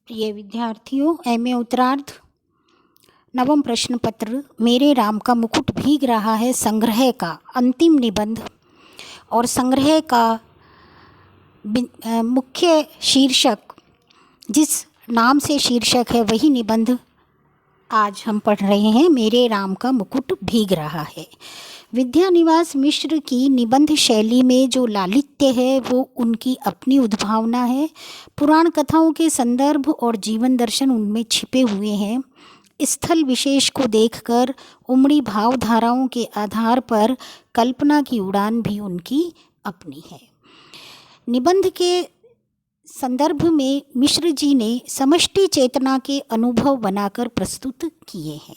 प्रिय विद्यार्थियों, एमए उत्तरार्ध नवम प्रश्न पत्र मेरे राम का मुकुट भीग रहा है संग्रह का अंतिम निबंध और संग्रह का मुख्य शीर्षक, जिस नाम से शीर्षक है वही निबंध आज हम पढ़ रहे हैं। मेरे राम का मुकुट भीग रहा है। विद्यानिवास मिश्र की निबंध शैली में जो लालित्य है वो उनकी अपनी उद्भावना है। पुराण कथाओं के संदर्भ और जीवन दर्शन उनमें छिपे हुए हैं। स्थल विशेष को देखकर उमड़ी भावधाराओं के आधार पर कल्पना की उड़ान भी उनकी अपनी है। निबंध के संदर्भ में मिश्र जी ने समष्टि चेतना के अनुभव बनाकर प्रस्तुत किए हैं।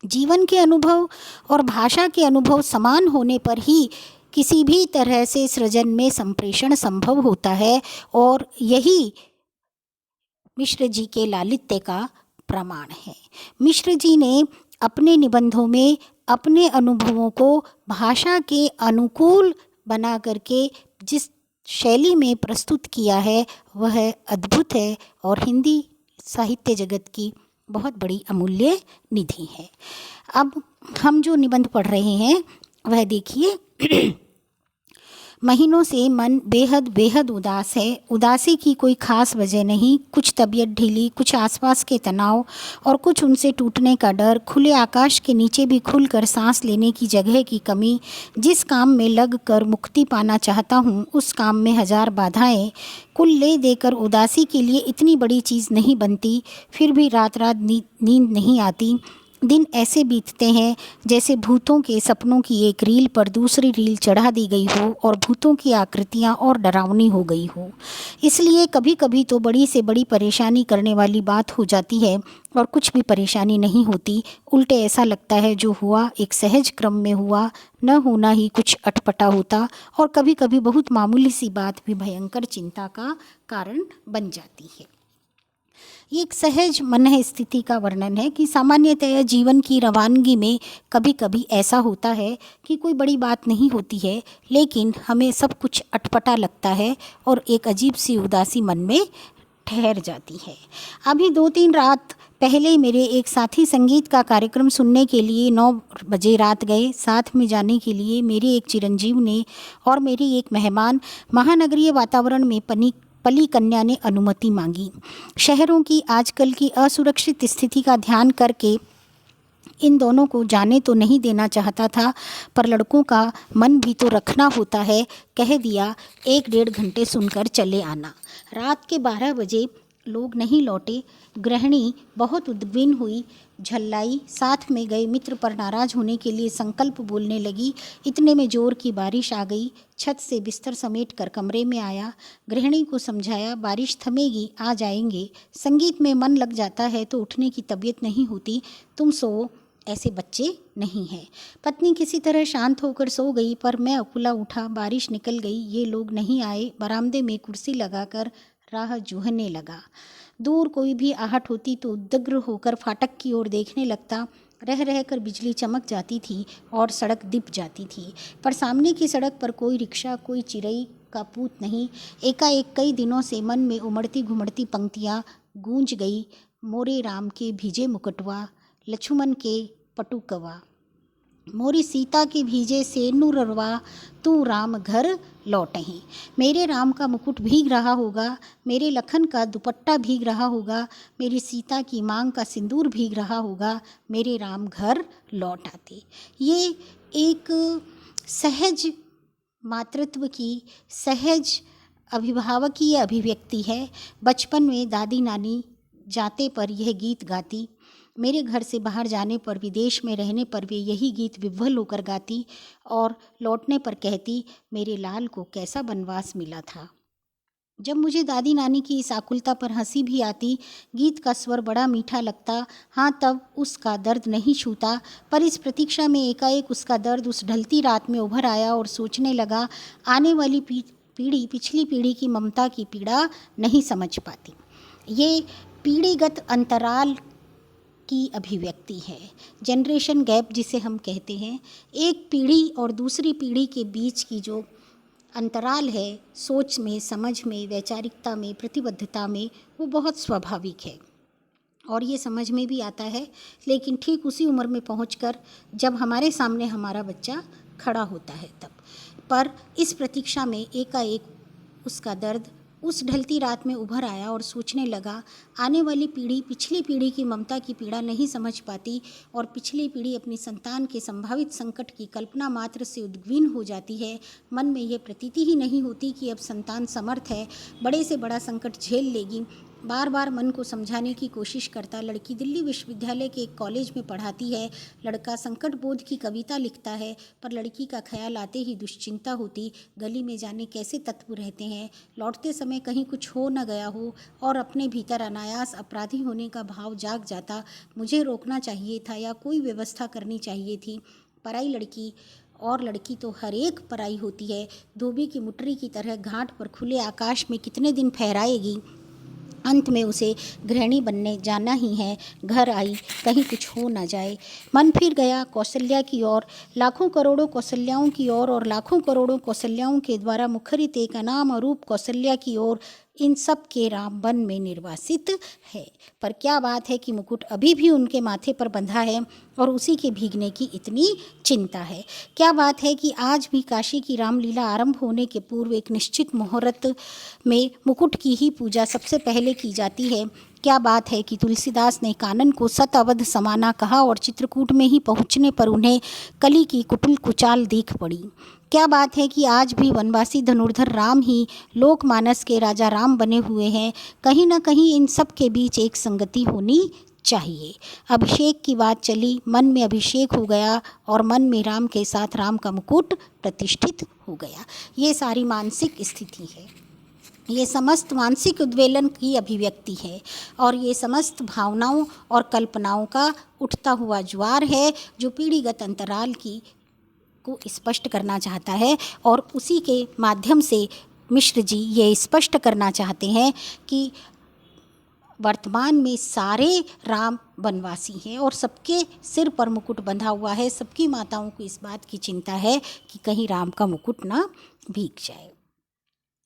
जीवन के अनुभव और भाषा के अनुभव समान होने पर ही किसी भी तरह से सृजन में संप्रेषण संभव होता है और यही मिश्र जी के लालित्य का प्रमाण है। मिश्र जी ने अपने निबंधों में अपने अनुभवों को भाषा के अनुकूल बना करके जिस शैली में प्रस्तुत किया है वह अद्भुत है और हिंदी साहित्य जगत की बहुत बड़ी अमूल्य निधि है। अब हम जो निबंध पढ़ रहे हैं वह देखिए। महीनों से मन बेहद बेहद उदास है। उदासी की कोई खास वजह नहीं, कुछ तबीयत ढीली, कुछ आसपास के तनाव और कुछ उनसे टूटने का डर, खुले आकाश के नीचे भी खुलकर सांस लेने की जगह की कमी। जिस काम में लग कर मुक्ति पाना चाहता हूँ उस काम में हजार बाधाएं। कुल ले देकर उदासी के लिए इतनी बड़ी चीज़ नहीं बनती, फिर भी रात रात नींद नहीं आती। दिन ऐसे बीतते हैं जैसे भूतों के सपनों की एक रील पर दूसरी रील चढ़ा दी गई हो और भूतों की आकृतियाँ और डरावनी हो गई हो। इसलिए कभी कभी तो बड़ी से बड़ी परेशानी करने वाली बात हो जाती है और कुछ भी परेशानी नहीं होती। उल्टे ऐसा लगता है जो हुआ एक सहज क्रम में हुआ, न होना ही कुछ अटपटा होता और कभी कभी बहुत मामूली सी बात भी भयंकर चिंता का कारण बन जाती है। ये एक सहज मन स्थिति का वर्णन है कि सामान्यतः जीवन की रवानगी में कभी कभी ऐसा होता है कि कोई बड़ी बात नहीं होती है, लेकिन हमें सब कुछ अटपटा लगता है और एक अजीब सी उदासी मन में ठहर जाती है। अभी 2-3 रात पहले मेरे एक साथी संगीत का कार्यक्रम सुनने के लिए 9 बजे रात गए। साथ में जाने के लिए मेरे एक चिरंजीव ने और मेरी एक मेहमान महानगरीय वातावरण में पली कन्या ने अनुमति मांगी। शहरों की आजकल की असुरक्षित स्थिति का ध्यान करके इन दोनों को जाने तो नहीं देना चाहता था, पर लड़कों का मन भी तो रखना होता है। कह दिया 1-1.5 घंटे सुनकर चले आना। रात के 12 बजे लोग नहीं लौटे। गृहिणी बहुत उद्विग्न हुई, झल्लाई। साथ में गए मित्र पर नाराज होने के लिए संकल्प बोलने लगी। इतने में जोर की बारिश आ गई। छत से बिस्तर समेट कर कमरे में आया। गृहिणी को समझाया बारिश थमेगी, आ जाएंगे। संगीत में मन लग जाता है तो उठने की तबीयत नहीं होती, तुम सो, ऐसे बच्चे नहीं हैं। पत्नी किसी तरह शांत होकर सो गई, पर मैं अकुला उठा। बारिश निकल गई, ये लोग नहीं आए। बरामदे में कुर्सी लगाकर राह जूहने लगा। दूर कोई भी आहट होती तो उद्ग्र होकर फाटक की ओर देखने लगता। रह रहकर बिजली चमक जाती थी और सड़क दिप जाती थी, पर सामने की सड़क पर कोई रिक्शा, कोई चिरई का पूत नहीं। एकाएक कई दिनों से मन में उमड़ती घुमड़ती पंक्तियाँ गूंज गई। मोरे राम के भीजे मुकुटवा, लक्ष्मण के पटुकवा, मोरी सीता के भीजे सेनुरवा, तू राम घर लौटहीं। मेरे राम का मुकुट भीग रहा होगा, मेरे लखन का दुपट्टा भीग रहा होगा, मेरी सीता की मांग का सिंदूर भीग रहा होगा, मेरे राम घर लौट आते। ये एक सहज मातृत्व की सहज अभिभावकीय अभिव्यक्ति है। बचपन में दादी नानी जाते पर यह गीत गाती। मेरे घर से बाहर जाने पर, विदेश में रहने पर वे यही गीत विह्वल होकर गाती और लौटने पर कहती, मेरे लाल को कैसा वनवास मिला था। जब मुझे दादी नानी की इस आकुलता पर हंसी भी आती, गीत का स्वर बड़ा मीठा लगता। हाँ, तब उसका दर्द नहीं छूता, पर इस प्रतीक्षा में एकाएक उसका दर्द उस ढलती रात में उभर आया और सोचने लगा, आने वाली पीढ़ी पिछली पीढ़ी की ममता की पीड़ा नहीं समझ पाती। ये पीढ़ीगत अंतराल की अभिव्यक्ति है, जनरेशन गैप जिसे हम कहते हैं। एक पीढ़ी और दूसरी पीढ़ी के बीच की जो अंतराल है सोच में, समझ में, वैचारिकता में, प्रतिबद्धता में, वो बहुत स्वाभाविक है और ये समझ में भी आता है। लेकिन ठीक उसी उम्र में पहुंचकर जब हमारे सामने हमारा बच्चा खड़ा होता है तब, पर इस प्रतीक्षा में एकाएक उसका दर्द उस ढलती रात में उभर आया और सोचने लगा, आने वाली पीढ़ी पिछली पीढ़ी की ममता की पीड़ा नहीं समझ पाती और पिछली पीढ़ी अपनी संतान के संभावित संकट की कल्पना मात्र से उद्विग्न हो जाती है। मन में यह प्रतीति ही नहीं होती कि अब संतान समर्थ है, बड़े से बड़ा संकट झेल लेगी। बार बार मन को समझाने की कोशिश करता। लड़की दिल्ली विश्वविद्यालय के एक कॉलेज में पढ़ाती है, लड़का संकट बोध की कविता लिखता है, पर लड़की का ख्याल आते ही दुश्चिंता होती। गली में जाने कैसे तत्व रहते हैं, लौटते समय कहीं कुछ हो न गया हो, और अपने भीतर अनायास अपराधी होने का भाव जाग जाता। मुझे रोकना चाहिए था या कोई व्यवस्था करनी चाहिए थी। पराई लड़की, और लड़की तो हर एक पराई होती है, धोबी की मुटरी की तरह घाट पर खुले आकाश में कितने दिन फहराएगी। अंत में उसे गृहिणी बनने जाना ही है। घर आई, कहीं कुछ हो न जाए। मन फिर गया कौशल्या की ओर, लाखों करोड़ों कौशल्याओं की ओर, और लाखों करोड़ों कौशल्याओं के द्वारा मुखरित एक अनाम अरूप कौशल्या की ओर। इन सब के राम वन में निर्वासित है। पर क्या बात है कि मुकुट अभी भी उनके माथे पर बंधा है और उसी के भीगने की इतनी चिंता है। क्या बात है कि आज भी काशी की रामलीला आरंभ होने के पूर्व एक निश्चित मुहूर्त में मुकुट की ही पूजा सबसे पहले की जाती है। क्या बात है कि तुलसीदास ने कानन को सत अवध समाना कहा और चित्रकूट में ही पहुँचने पर उन्हें कली की कुटिल कुचाल दिख पड़ी। क्या बात है कि आज भी वनवासी धनुर्धर राम ही लोकमानस के राजा राम बने हुए हैं। कहीं न कहीं इन सब के बीच एक संगति होनी चाहिए। अभिषेक की बात चली, मन में अभिषेक हो गया और मन में राम के साथ राम का मुकुट प्रतिष्ठित हो गया। ये सारी मानसिक स्थिति है, ये समस्त मानसिक उद्वेलन की अभिव्यक्ति है और ये समस्त भावनाओं और कल्पनाओं का उठता हुआ ज्वार है जो पीढ़ीगत अंतराल की को स्पष्ट करना चाहता है। और उसी के माध्यम से मिश्र जी ये स्पष्ट करना चाहते हैं कि वर्तमान में सारे राम वनवासी हैं और सबके सिर पर मुकुट बंधा हुआ है। सबकी माताओं को इस बात की चिंता है कि कहीं राम का मुकुट ना भीग जाए।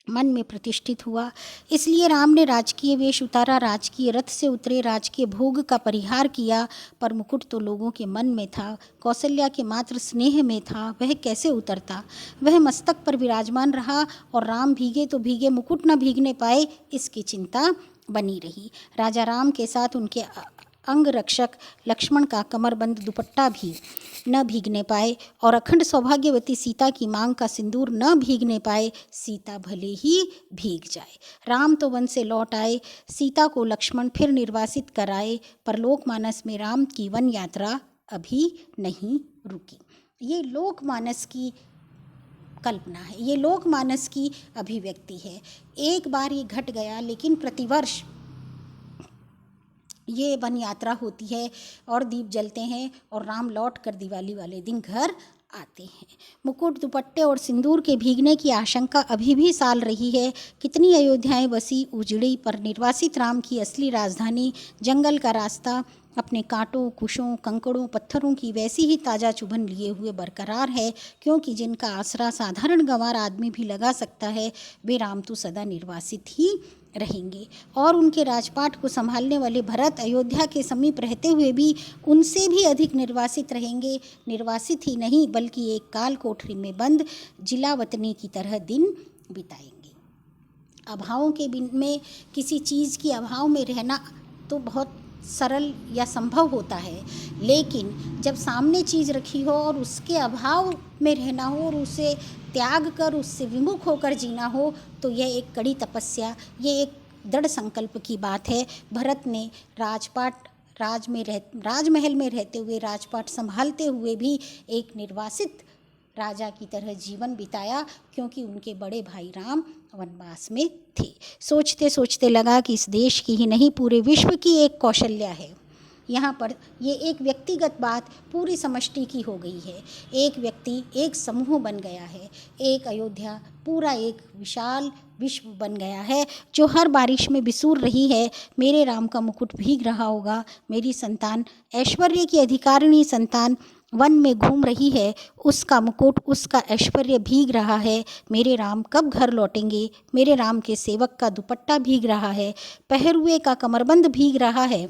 मन में प्रतिष्ठित हुआ, इसलिए राम ने राजकीय वेश उतारा, राजकीय रथ से उतरे, राजकीय भोग का परिहार किया। पर मुकुट तो लोगों के मन में था, कौशल्या के मात्र स्नेह में था। वह कैसे उतरता? वह मस्तक पर विराजमान रहा और राम भीगे तो भीगे, मुकुट न भीगने पाए, इसकी चिंता बनी रही। राजा राम के साथ उनके अंग रक्षक लक्ष्मण का कमरबंद दुपट्टा भी न भीगने पाए और अखंड सौभाग्यवती सीता की मांग का सिंदूर न भीगने पाए। सीता भले ही भीग जाए। राम तो वन से लौट आए, सीता को लक्ष्मण फिर निर्वासित कराए, पर लोकमानस में राम की वन यात्रा अभी नहीं रुकी। ये लोकमानस की कल्पना है, ये लोकमानस की अभिव्यक्ति है। एक बार ये घट गया, लेकिन प्रतिवर्ष ये वन यात्रा होती है और दीप जलते हैं और राम लौट कर दिवाली वाले दिन घर आते हैं। मुकुट, दुपट्टे और सिंदूर के भीगने की आशंका अभी भी साल रही है। कितनी अयोध्याएं बसी उजड़ी, पर निर्वासित राम की असली राजधानी जंगल का रास्ता अपने कांटों, कुशों, कंकड़ों, पत्थरों की वैसी ही ताज़ा चुभन लिए हुए बरकरार है, क्योंकि जिनका आसरा साधारण गंवार आदमी भी लगा सकता है, वे राम तो सदा निर्वासित ही रहेंगे। और उनके राजपाट को संभालने वाले भरत अयोध्या के समीप रहते हुए भी उनसे भी अधिक निर्वासित रहेंगे। निर्वासित ही नहीं, बल्कि एक काल कोठरी में बंद जिलावतनी की तरह दिन बिताएंगे। अभावों के बिन में किसी चीज़ की अभाव में रहना तो बहुत सरल या संभव होता है, लेकिन जब सामने चीज़ रखी हो और उसके अभाव में रहना हो और उसे त्याग कर उससे विमुख होकर जीना हो, तो यह एक कड़ी तपस्या, ये एक दृढ़ संकल्प की बात है। भरत ने राजमहल में रहते हुए, राजपाट संभालते हुए भी एक निर्वासित राजा की तरह जीवन बिताया, क्योंकि उनके बड़े भाई राम वनवास में थे। सोचते सोचते लगा कि इस देश की ही नहीं, पूरे विश्व की एक कौशल्या है। यहाँ पर ये एक व्यक्तिगत बात पूरी समष्टि की हो गई है। एक व्यक्ति, एक समूह बन गया है। एक अयोध्या पूरा एक विशाल विश्व बन गया है, जो हर बारिश में बिसूर रही है, मेरे राम का मुकुट भीग रहा होगा, मेरी संतान, ऐश्वर्य की अधिकारिणी संतान वन में घूम रही है, उसका मुकुट, उसका ऐश्वर्य भीग रहा है। मेरे राम कब घर लौटेंगे? मेरे राम के सेवक का दुपट्टा भीग रहा है, पहरुए का कमरबंद भीग रहा है,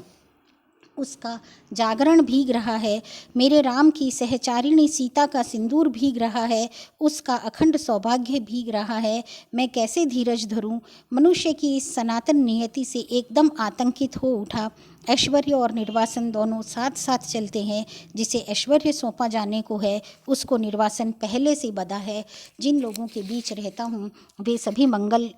उसका जागरण भीग रहा है। मेरे राम की सहचारिणी सीता का सिंदूर भीग रहा है, उसका अखंड सौभाग्य भीग रहा है। मैं कैसे धीरज धरूं? मनुष्य की इस सनातन नियति से एकदम आतंकित हो उठा। ऐश्वर्य और निर्वासन दोनों साथ साथ चलते हैं। जिसे ऐश्वर्य सौंपा जाने को है, उसको निर्वासन पहले से बंधा है। जिन लोगों के बीच रहता हूँ, वे सभी मंगल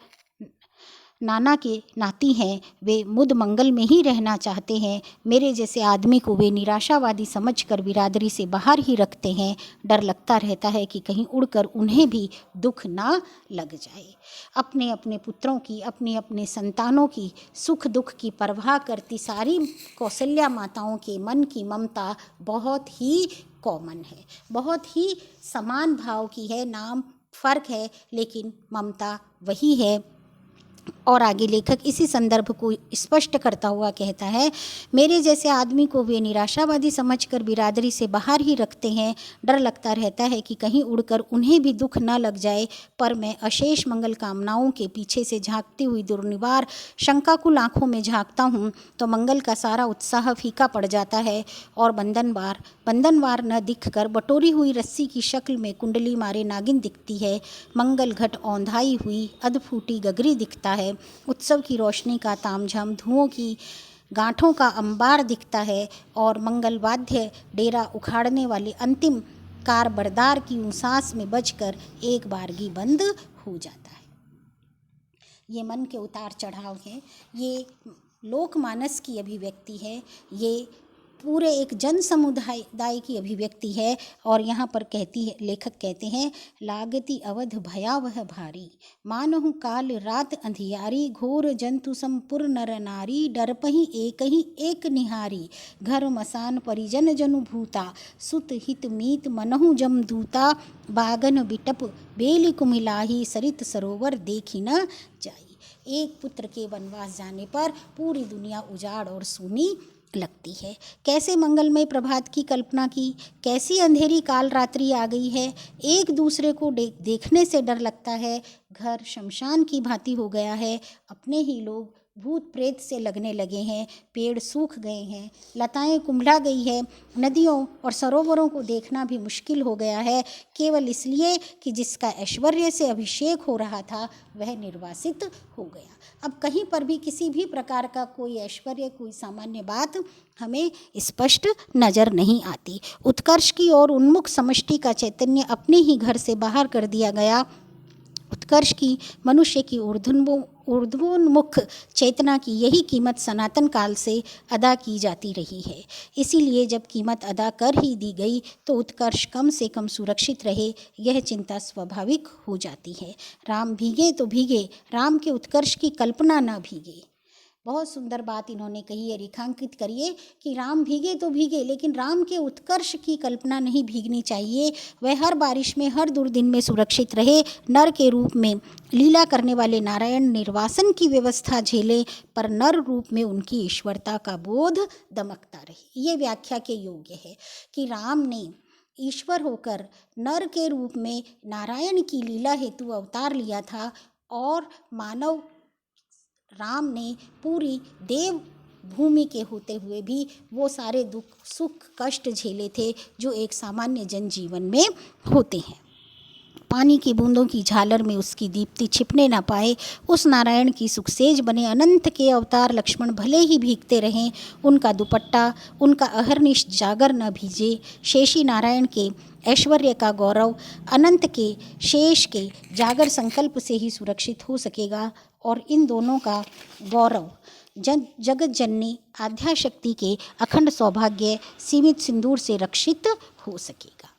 नाना के नाती हैं, वे मुद मंगल में ही रहना चाहते हैं। मेरे जैसे आदमी को वे निराशावादी समझकर बिरादरी से बाहर ही रखते हैं। डर लगता रहता है कि कहीं उड़कर उन्हें भी दुख ना लग जाए। अपने अपने पुत्रों की, अपने अपने संतानों की सुख दुख की परवाह करती सारी कौशल्या माताओं के मन की ममता बहुत ही कॉमन है, बहुत ही समान भाव की है। नाम फ़र्क है लेकिन ममता वही है। और आगे लेखक इसी संदर्भ को स्पष्ट करता हुआ कहता है, मेरे जैसे आदमी को वे निराशावादी समझकर बिरादरी से बाहर ही रखते हैं। डर लगता रहता है कि कहीं उड़कर उन्हें भी दुख न लग जाए। पर मैं अशेष मंगल कामनाओं के पीछे से झांकती हुई दुर्निवार शंकाकुल आँखों में झांकता हूँ तो मंगल का सारा उत्साह फीका पड़ जाता है और बंधनवार न दिखकर बटोरी हुई रस्सी की शक्ल में कुंडली मारे नागिन दिखती है। मंगल घट औंधाई हुई अधफूटी गगरी दिखता है। उत्सव की रोशनी का तामझाम धुओं की गांठों का अंबार दिखता है और मंगल वाद्य डेरा उखाड़ने वाली अंतिम कारबरदार की सांस में बजकर एक बारगी बंद हो जाता है। ये मन के उतार चढ़ाव हैं, ये लोकमानस की अभिव्यक्ति है, ये पूरे एक जन समुदाय की अभिव्यक्ति है। और यहाँ पर लेखक कहते हैं, लागती अवध भयावह भारी, मानहु काल रात अंधियारी, घोर जंतु संपुर नर नारी, डरपहि एक निहारी, घर मसान परिजन जनु भूता, सुत हित मीत मनहु जम दूता, बागन बिटप बेली कुमिलाही, सरित सरोवर देखी न जाई। एक पुत्र के वनवास जाने पर पूरी दुनिया उजाड़ और सूनी लगती है। कैसे मंगलमय प्रभात की कल्पना की, कैसी अंधेरी काल रात्रि आ गई है। एक दूसरे को देखने से डर लगता है। घर शमशान की भांति हो गया है। अपने ही लोग भूत प्रेत से लगने लगे हैं। पेड़ सूख गए हैं, लताएं कुम्हला गई है, नदियों और सरोवरों को देखना भी मुश्किल हो गया है, केवल इसलिए कि जिसका ऐश्वर्य से अभिषेक हो रहा था वह निर्वासित हो गया। अब कहीं पर भी किसी भी प्रकार का कोई ऐश्वर्य, कोई सामान्य बात हमें स्पष्ट नज़र नहीं आती। उत्कर्ष की ओर उन्मुख समष्टि का चैतन्य अपने ही घर से बाहर कर दिया गया। उत्कर्ष की, मनुष्य की ऊर्ध्वोन्मुख चेतना की यही कीमत सनातन काल से अदा की जाती रही है। इसीलिए जब कीमत अदा कर ही दी गई तो उत्कर्ष कम से कम सुरक्षित रहे, यह चिंता स्वाभाविक हो जाती है। राम भीगे तो भीगे, राम के उत्कर्ष की कल्पना न भीगे। बहुत सुंदर बात इन्होंने कही है, रेखांकित करिए कि राम भीगे तो भीगे, लेकिन राम के उत्कर्ष की कल्पना नहीं भीगनी चाहिए। वह हर बारिश में, हर दुर्दिन में सुरक्षित रहे। नर के रूप में लीला करने वाले नारायण निर्वासन की व्यवस्था झेले, पर नर रूप में उनकी ईश्वरता का बोध दमकता रहे। ये व्याख्या के योग्य है कि राम ने ईश्वर होकर नर के रूप में नारायण की लीला हेतु अवतार लिया था और मानव राम ने पूरी देव भूमि के होते हुए भी वो सारे दुख, सुख, कष्ट झेले थे जो एक सामान्य जनजीवन में होते हैं। पानी की बूंदों की झालर में उसकी दीप्ति छिपने ना पाए। उस नारायण की सुखसेज बने अनंत के अवतार लक्ष्मण भले ही भीगते रहें, उनका दुपट्टा, उनका अहर्निश जागर न भीजे। शेषी नारायण के ऐश्वर्य का गौरव अनंत के शेष के जागर संकल्प से ही सुरक्षित हो सकेगा और इन दोनों का गौरव जगत जननी आद्याशक्ति के अखंड सौभाग्य सीमित सिंदूर से रक्षित हो सकेगा।